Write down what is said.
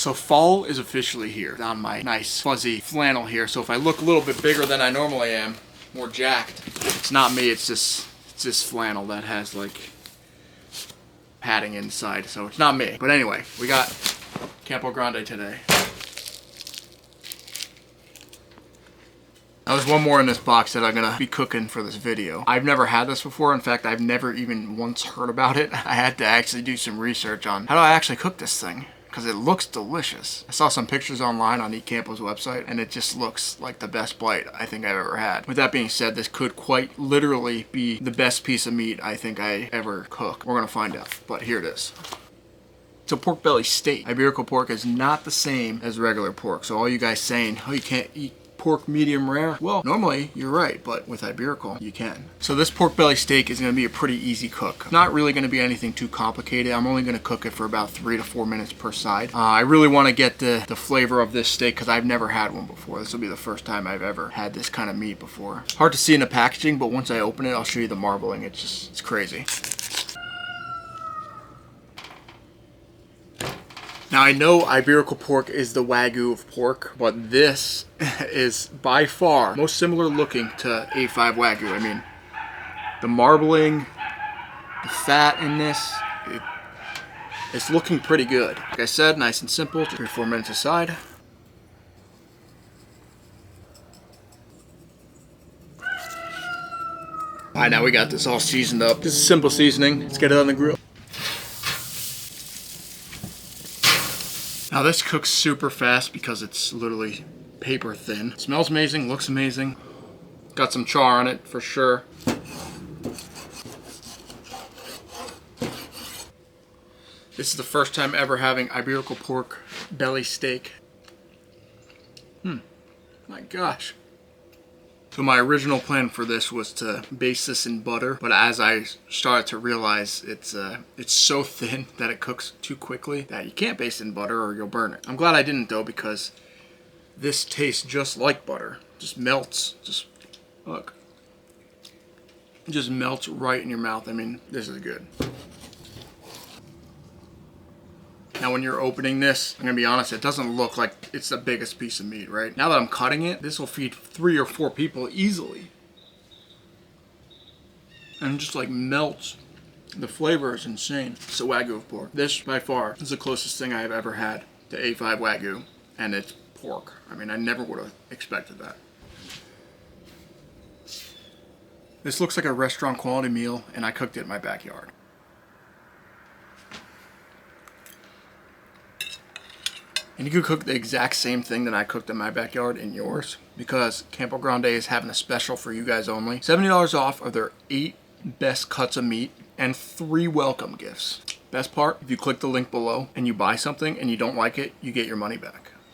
So fall is officially here on my nice fuzzy flannel here. So if I look a little bit bigger than I normally am, more jacked, it's not me, it's this flannel that has like padding inside. So it's not me. But anyway, we got Campo Grande today. Now there's one more in this box that I'm gonna be cooking for this video. I've never had this before. In fact, I've never even once heard about it. I had to actually do some research on how do I actually cook this thing, because it looks delicious. I saw some pictures online on Eat Campo's website, and it just looks like the best bite I think I've ever had. With that being said, this could quite literally be the best piece of meat I think I ever cook. We're gonna find out, but here it is. It's a pork belly steak. Iberico pork is not the same as regular pork. So all you guys saying, oh, you can't eat pork medium rare? Well, normally you're right, but with Iberico, you can. So this pork belly steak is gonna be a pretty easy cook. Not really gonna be anything too complicated. I'm only gonna cook it for about 3 to 4 minutes per side. I really wanna get the flavor of this steak because I've never had one before. This will be the first time I've ever had this kind of meat before. Hard to see in the packaging, but once I open it, I'll show you the marbling. It's crazy. Now I know Iberico pork is the Wagyu of pork, but this is by far most similar looking to A5 Wagyu. I mean, the marbling, the fat in this, it's looking pretty good. Like I said, nice and simple, 3 or 4 minutes aside. Alright, now we got this all seasoned up. This is simple seasoning. Let's get it on the grill. Now this cooks super fast because it's literally paper thin. It smells amazing, looks amazing. Got some char on it for sure. This is the first time ever having Iberico pork belly steak. My gosh. So my original plan for this was to baste this in butter, but as I started to realize it's so thin that it cooks too quickly that you can't baste it in butter or you'll burn it. I'm glad I didn't though, because this tastes just like butter. Just melts. Just look. It just melts right in your mouth. I mean, this is good. Now when you're opening this, I'm gonna be honest, it doesn't look like it's the biggest piece of meat, right? Now that I'm cutting it, this will feed 3 or 4 people easily. And it just like melts. The flavor is insane. It's a Wagyu of pork. This, by far, is the closest thing I have ever had to A5 Wagyu, and it's pork. I mean, I never would have expected that. This looks like a restaurant quality meal, and I cooked it in my backyard. And you could cook the exact same thing that I cooked in my backyard in yours, because Campo Grande is having a special for you guys only. $70 off of their 8 best cuts of meat and 3 welcome gifts. Best part, if you click the link below and you buy something and you don't like it, you get your money back.